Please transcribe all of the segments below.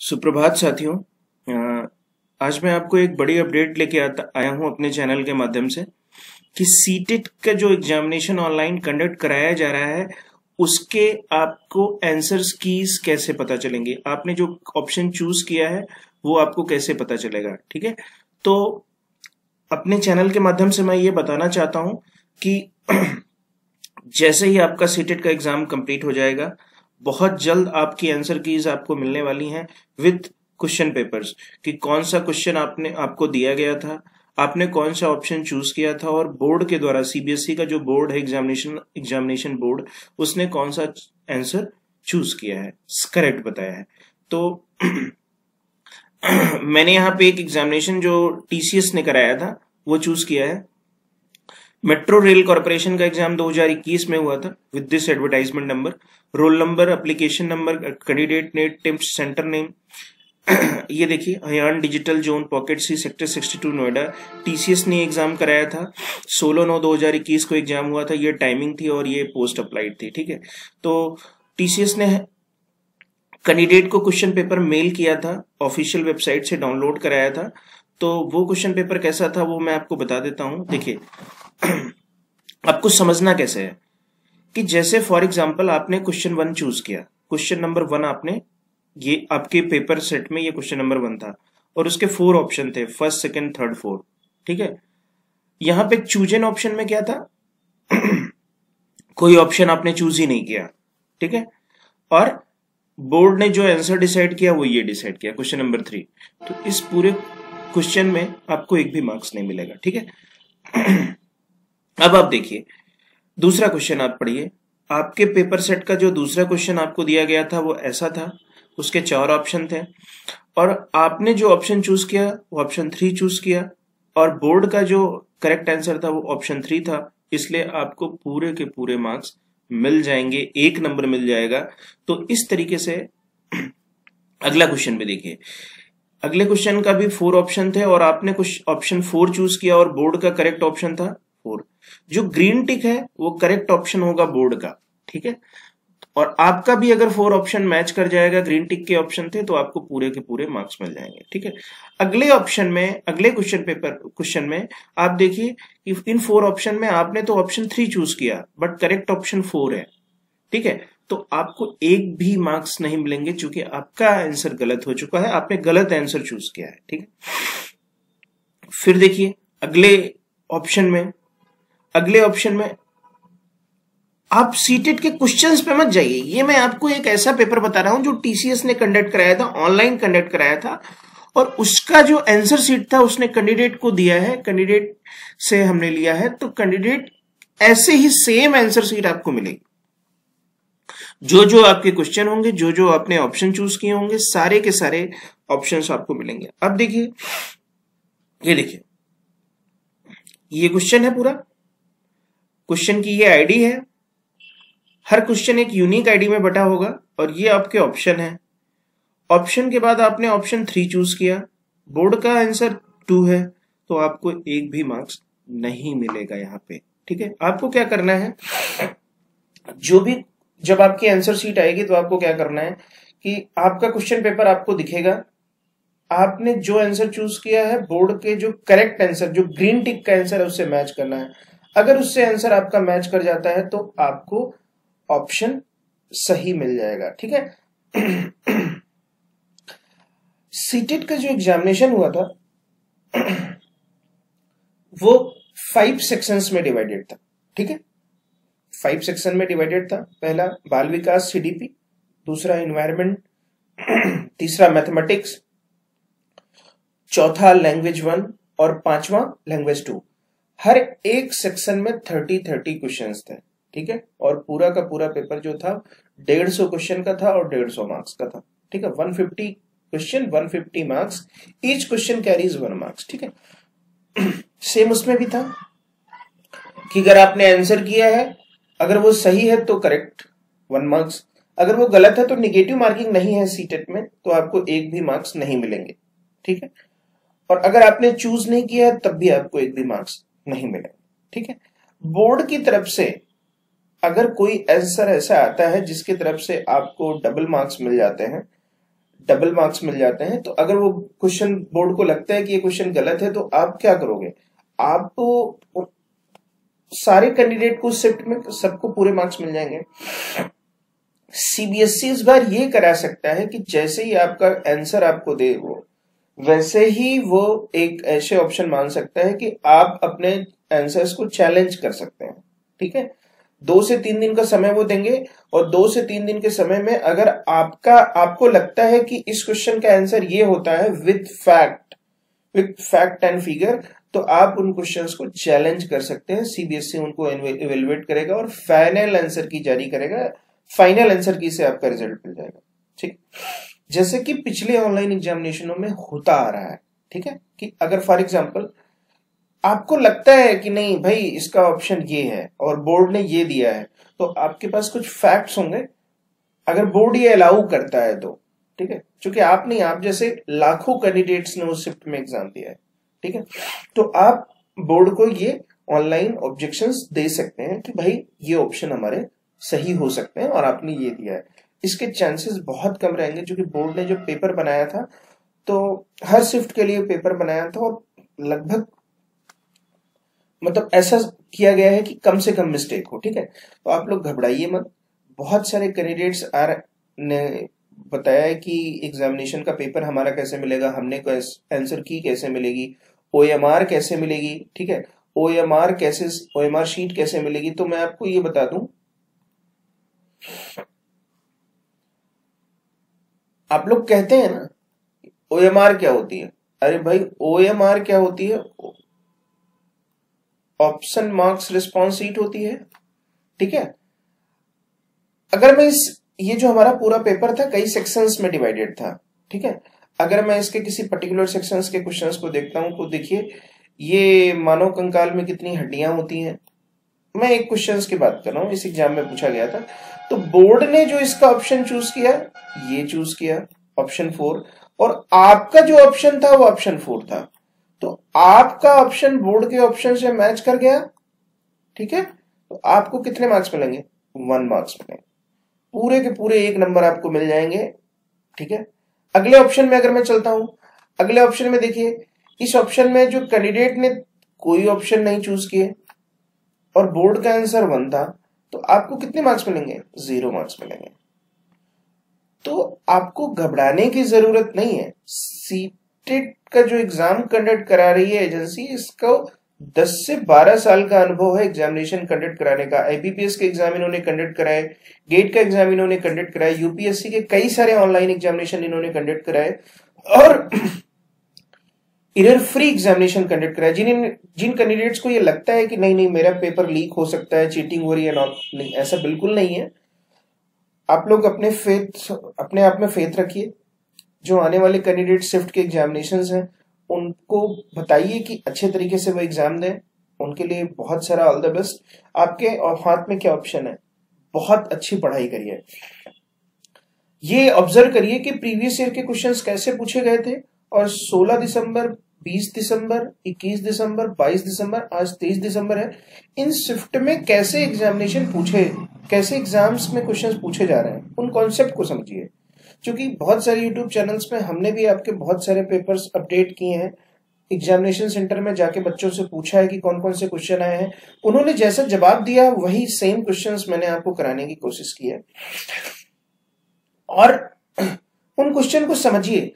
सुप्रभात साथियों। आज मैं आपको एक बड़ी अपडेट लेके आया हूं अपने चैनल के माध्यम से कि सीटेट का जो एग्जामिनेशन ऑनलाइन कंडक्ट कराया जा रहा है उसके आपको आंसर्स कीज कैसे पता चलेंगे, आपने जो ऑप्शन चूज किया है वो आपको कैसे पता चलेगा। ठीक है, तो अपने चैनल के माध्यम से मैं ये बताना चाहता हूं कि जैसे ही आपका सीटेट का एग्जाम कंप्लीट हो जाएगा, बहुत जल्द आपकी आंसर कीज आपको मिलने वाली हैं विद क्वेश्चन पेपर्स कि कौन सा क्वेश्चन आपको दिया गया था, आपने कौन सा ऑप्शन चूज किया था और बोर्ड के द्वारा सीबीएसई का जो बोर्ड है एग्जामिनेशन बोर्ड, उसने कौन सा आंसर चूज किया है, करेक्ट बताया है। तो मैंने यहाँ पे एक एग्जामिनेशन जो टीसीएस ने कराया था वो चूज किया है। मेट्रो रेल कॉर्पोरेशन का एग्जाम 2021 में हुआ था with this advertisement number, roll number, application number, candidate name, temp centre name. ये देखिए, हयान digital zone pocket C sector 62 Noida, TCS ने एग्जाम कराया था। 16/9/2021 को एग्जाम हुआ था, ये टाइमिंग थी और ये पोस्ट अप्लाइड थी। ठीक है, तो टीसीएस ने कैंडिडेट को क्वेश्चन पेपर मेल किया था, ऑफिशियल वेबसाइट से डाउनलोड कराया था। तो वो क्वेश्चन पेपर कैसा था वो मैं आपको बता देता हूं। देखिए, आपको समझना कैसे है कि जैसे फॉर एग्जांपल आपने क्वेश्चन 1 चूज किया, क्वेश्चन नंबर 1 आपने, ये आपके पेपर सेट में ये क्वेश्चन नंबर 1 था और उसके 4 ऑप्शन थे, फर्स्ट, सेकंड, थर्ड, फोर्थ। ठीक है, यहां पे चूज एन ऑप्शन में क्या था कोई ऑप्शन आपने चूज ही नहीं किया। ठीक है, और बोर्ड ने जो आंसर डिसाइड किया वो ये डिसाइड किया, क्वेश्चन नंबर 3। तो इस पूरे क्वेश्चन में आपको एक भी मार्क्स नहीं मिलेगा। ठीक है, अब आप देखिए दूसरा क्वेश्चन आप पढ़िए। आपके पेपर सेट का जो दूसरा क्वेश्चन आपको दिया गया था वो ऐसा था, उसके 4 ऑप्शन थे और आपने जो ऑप्शन चूज किया वो ऑप्शन 3 चूज किया और बोर्ड का जो करेक्ट आंसर था वो ऑप्शन 3 था, इसलिए आपको पूरे के पूरे मार्क्स मिल जाएंगे, 1 नंबर मिल जाएगा। तो इस तरीके से अगला क्वेश्चन भी देखिए, अगले क्वेश्चन का भी 4 ऑप्शन थे और आपने कुछ ऑप्शन 4 चूज किया और बोर्ड का करेक्ट ऑप्शन था 4। जो ग्रीन टिक है वो करेक्ट ऑप्शन होगा बोर्ड का। ठीक है, और आपका भी अगर 4 ऑप्शन मैच कर जाएगा, ग्रीन टिक के ऑप्शन थे, तो आपको पूरे के पूरे मार्क्स मिल जाएंगे। ठीक है, अगले ऑप्शन में, अगले क्वेश्चन में आप देखिए कि इन 4 ऑप्शन में आपने तो ऑप्शन 3 चूज किया बट करेक्ट ऑप्शन 4 है। ठीक है, तो आपको एक भी मार्क्स नहीं मिलेंगे क्योंकि आपका आंसर गलत हो चुका है, आपने गलत आंसर चूज किया है। ठीक है, फिर देखिए अगले ऑप्शन में आप सीटेट के क्वेश्चंस पे मत जाइए। ये मैं आपको एक ऐसा पेपर बता रहा हूं जो टीसीएस ने कंडक्ट कराया था, ऑनलाइन कंडक्ट कराया था और उसका जो आंसर शीट था उसने कैंडिडेट को दिया है, कैंडिडेट से हमने लिया है, तो कैंडिडेट ऐसे ही सेम आंसर शीट आपको मिलेगी। जो जो आपके क्वेश्चन होंगे, जो जो आपने ऑप्शन चूज किए होंगे, सारे के सारे ऑप्शंस आपको मिलेंगे। अब देखिए, ये देखिए, ये क्वेश्चन है, पूरा क्वेश्चन की ये आईडी है, हर क्वेश्चन एक यूनिक आईडी में बटा होगा और ये आपके ऑप्शन है। ऑप्शन के बाद आपने ऑप्शन 3 चूज किया, बोर्ड का आंसर 2 है, तो आपको एक भी मार्क्स नहीं मिलेगा यहां पे। ठीक है, आपको क्या करना है, जब आपकी आंसर शीट आएगी तो आपको क्या करना है कि आपका क्वेश्चन पेपर आपको दिखेगा, आपने जो आंसर चूज किया है बोर्ड के जो करेक्ट आंसर, जो ग्रीन टिक का आंसर है उससे मैच करना है। अगर उससे आंसर आपका मैच कर जाता है तो आपको ऑप्शन सही मिल जाएगा। ठीक है, सीटेट का जो एग्जामिनेशन हुआ था वो 5 सेक्शंस में डिवाइडेड था। ठीक है, 5 सेक्शन में डिवाइडेड था। पहला बाल विकास सीडीपी, दूसरा एनवायरमेंट, तीसरा मैथमेटिक्स, चौथा लैंग्वेज 1 और 5वां लैंग्वेज 2। हर एक सेक्शन में 30 क्वेश्चंस थे। ठीक है, और पूरा का पूरा पेपर जो था 150 क्वेश्चन का था और 150 मार्क्स का था। ठीक है, 150 question, 150 marks, each question carries 1 marks. ठीक है, सेम उसमें भी था कि अगर आपने आंसर किया है, अगर वो सही है तो करेक्ट 1 मार्क्स, अगर वो गलत है तो निगेटिव मार्किंग नहीं है सीटेट में, तो आपको एक भी मार्क्स नहीं मिलेंगे। ठीक है, और अगर आपने चूज नहीं किया है तब भी आपको एक भी मार्क्स नहीं मिलेंगे। ठीक है, बोर्ड की तरफ से अगर कोई आंसर ऐसा आता है जिसकी तरफ से आपको डबल मार्क्स मिल जाते हैं, डबल मार्क्स मिल जाते हैं। तो अगर वो क्वेश्चन बोर्ड को लगता है कि ये क्वेश्चन गलत है तो आप क्या करोगे, आप तो सारे कैंडिडेट को शिफ्ट में सबको पूरे मार्क्स मिल जाएंगे। सीबीएसई इस बार ये करा सकता है कि जैसे ही आपका आंसर आपको दे वो वैसे ही वो एक ऐसे ऑप्शन मान सकता है कि आप अपने आंसर्स को चैलेंज कर सकते हैं। ठीक है, 2 से 3 दिन का समय वो देंगे और 2 से 3 दिन के समय में अगर आपको लगता है कि इस क्वेश्चन का आंसर ये होता है विथ फैक्ट एंड फिगर, तो आप उन क्वेश्चंस को चैलेंज कर सकते हैं। सीबीएसई उनको इवेलुएट करेगा और फाइनल आंसर की जारी करेगा, फाइनल आंसर की से आपका रिजल्ट मिल जाएगा। ठीक, जैसे कि पिछले ऑनलाइन एग्जामिनेशनों में होता आ रहा है। ठीक है, कि अगर फॉर एग्जांपल आपको लगता है कि नहीं भाई इसका ऑप्शन ये है और बोर्ड ने ये दिया है, तो आपके पास कुछ फैक्ट्स होंगे अगर बोर्ड ये अलाउ करता है तो। ठीक है, क्योंकि आप नहीं, आप जैसे लाखों कैंडिडेट्स ने उस शिफ्ट में एग्जाम दिया है। ठीक है, तो आप बोर्ड को ये ऑनलाइन ऑब्जेक्शंस दे सकते हैं कि भाई ये ऑप्शन हमारे सही हो सकते हैं और आपने ये दिया है। इसके चांसेस बहुत कम रहेंगे, क्योंकि बोर्ड ने जो पेपर बनाया था तो हर शिफ्ट के लिए पेपर बनाया था और लगभग मतलब ऐसा किया गया है कि कम से कम मिस्टेक हो। ठीक है, तो आप लोग घबराइए मत। बहुत सारे कैंडिडेट्स ने बताया है कि एग्जामिनेशन का पेपर हमारा कैसे मिलेगा, हमने आंसर की कैसे मिलेगी, ओएमआर कैसे मिलेगी। ठीक है, ओएमआर शीट कैसे मिलेगी। तो मैं आपको ये बता दूं, आप लोग कहते हैं ना ओएमआर क्या होती है, अरे भाई ओएमआर क्या होती है, ऑप्शन मार्क्स रिस्पॉन्स शीट होती है। ठीक है, अगर मैं ये जो हमारा पूरा पेपर था कई सेक्शंस में डिवाइडेड था। ठीक है, अगर मैं इसके किसी पर्टिकुलर सेक्शंस के क्वेश्चंस को देखता हूं तो देखिए ये मानव कंकाल में कितनी हड्डियां होती हैं, मैं एक क्वेश्चंस की बात कर रहा हूं, इस एग्जाम में पूछा गया था। तो बोर्ड ने जो इसका ऑप्शन चूज किया, ये चूज किया ऑप्शन 4, और आपका जो ऑप्शन था वो ऑप्शन 4 था। तो आपका ऑप्शन बोर्ड के ऑप्शन से मैच कर गया। ठीक है, तो आपको कितने मार्क्स मिलेंगे, 1 मार्क्स मिलेंगे, पूरे के पूरे 1 नंबर आपको मिल जाएंगे। ठीक है, अगले ऑप्शन में अगर मैं चलता हूं, अगले ऑप्शन में देखिए इस ऑप्शन में जो कैंडिडेट ने कोई ऑप्शन नहीं चूज किए और बोर्ड का आंसर 1 था, तो आपको कितने मार्क्स मिलेंगे, 0 मार्क्स मिलेंगे। तो आपको घबराने की जरूरत नहीं है। सीटेट का जो एग्जाम कंडक्ट करा रही है एजेंसी, इसको 10 से 12 साल का अनुभव है एग्जामिनेशन कंडक्ट कराने का। आईबीपीएस के एग्जाम इन्होंने कंडक्ट कराए, गेट का एग्जाम इन्होंने कंडक्ट कराए, यूपीएससी के कई सारे ऑनलाइन एग्जामिनेशन इन्होंने कंडक्ट कराए और एरर फ्री एग्जामिनेशन कंडक्ट कराए। जिन कैंडिडेट्स को ये लगता है कि नहीं नहीं मेरा पेपर लीक हो सकता है, चीटिंग हो रही है, नहीं, ऐसा बिल्कुल नहीं है। आप लोग अपने आप में फेथ रखिए। जो आने वाले कैंडिडेट शिफ्ट के एग्जामिनेशंस हैं उनको बताइए कि अच्छे तरीके से वो एग्जाम दें, उनके लिए बहुत सारा ऑल द बेस्ट। आपके और हाथ में क्या ऑप्शन है, बहुत अच्छी पढ़ाई करिए। ये ऑब्जर्व करिए कि प्रीवियस ईयर के क्वेश्चंस कैसे पूछे गए थे और 16 दिसंबर, 20 दिसंबर, 21 दिसंबर, 22 दिसंबर, आज 23 दिसंबर है, इन शिफ्ट में कैसे एग्जामिनेशन पूछे, कैसे एग्जाम्स में क्वेश्चंस पूछे जा रहे हैं, उन कॉन्सेप्ट को समझिए। क्योंकि बहुत सारे यूट्यूब चैनल्स में हमने भी आपके बहुत सारे पेपर्स अपडेट किए हैं, एग्जामिनेशन सेंटर में जाके बच्चों से पूछा है कि कौन कौन से क्वेश्चन आए हैं, उन्होंने जैसा जवाब दिया वही सेम क्वेश्चंस मैंने आपको कराने की कोशिश की है और उन क्वेश्चन को समझिए।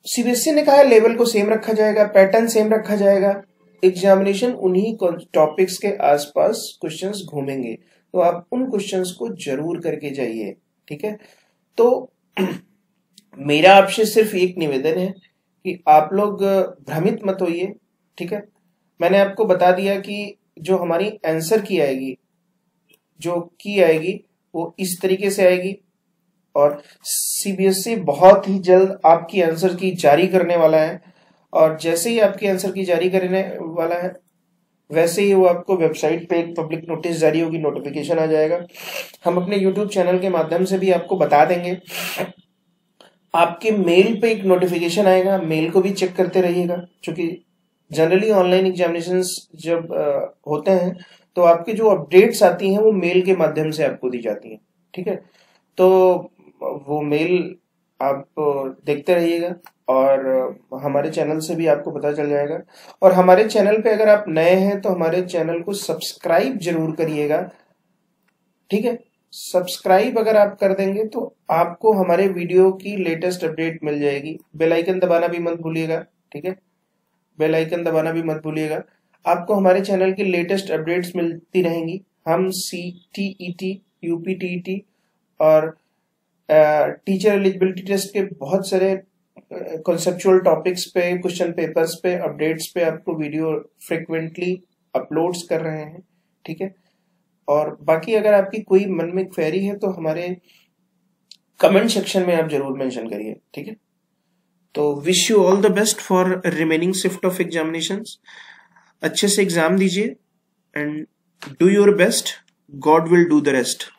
सीबीएसई ने कहा है लेवल को सेम रखा जाएगा, पैटर्न सेम रखा जाएगा, एग्जामिनेशन उन्हीं टॉपिक्स के आसपास क्वेश्चंस घूमेंगे, तो आप उन क्वेश्चंस को जरूर करके जाइए। ठीक है, तो मेरा आपसे सिर्फ एक निवेदन है कि आप लोग भ्रमित मत होइए। ठीक है, मैंने आपको बता दिया कि जो हमारी आंसर की आएगी, जो की आएगी वो इस तरीके से आएगी और सीबीएसई बहुत ही जल्द आपकी आंसर की जारी करने वाला है और जैसे ही आपकी आंसर की जारी करने वाला है वैसे ही वो आपको वेबसाइट पे एक पब्लिक नोटिस जारी होगी, नोटिफिकेशन आ जाएगा। हम अपने यूट्यूब चैनल के माध्यम से भी आपको बता देंगे। आपके मेल पे एक नोटिफिकेशन आएगा, मेल को भी चेक करते रहिएगा, क्योंकि जनरली ऑनलाइन एग्जामिनेशंस जब होते हैं तो आपके जो अपडेट्स आती हैं वो मेल के माध्यम से आपको दी जाती हैं। ठीक है, तो वो मेल आप देखते रहिएगा और हमारे चैनल से भी आपको पता चल जाएगा। और हमारे चैनल पे अगर आप नए हैं तो हमारे चैनल को सब्सक्राइब जरूर करिएगा, ठीक है। सब्सक्राइब अगर आप कर देंगे तो आपको हमारे वीडियो की लेटेस्ट अपडेट मिल जाएगी। बेल आइकन दबाना भी मत भूलिएगा, ठीक है। बेल आइकन दबाना भी मत भूलिएगा। आपको हमारे चैनल की लेटेस्ट अपडेट्स मिलती रहेंगी। हम CTET, UPTET और टीचर एलिजिबिलिटी टेस्ट के बहुत सारे कॉन्सेप्चुअल टॉपिक्स पे, क्वेश्चन पेपर्स पे, अपडेट्स पे आपको वीडियो फ्रिक्वेंटली अपलोड्स कर रहे हैं, ठीक है। और बाकी अगर आपकी कोई मन में क्वेरी है तो हमारे कमेंट सेक्शन में आप जरूर मेंशन करिए, ठीक है। तो wish you all the best for remaining shift of examinations. अच्छे से एग्जाम दीजिए and do your best, God will do the rest.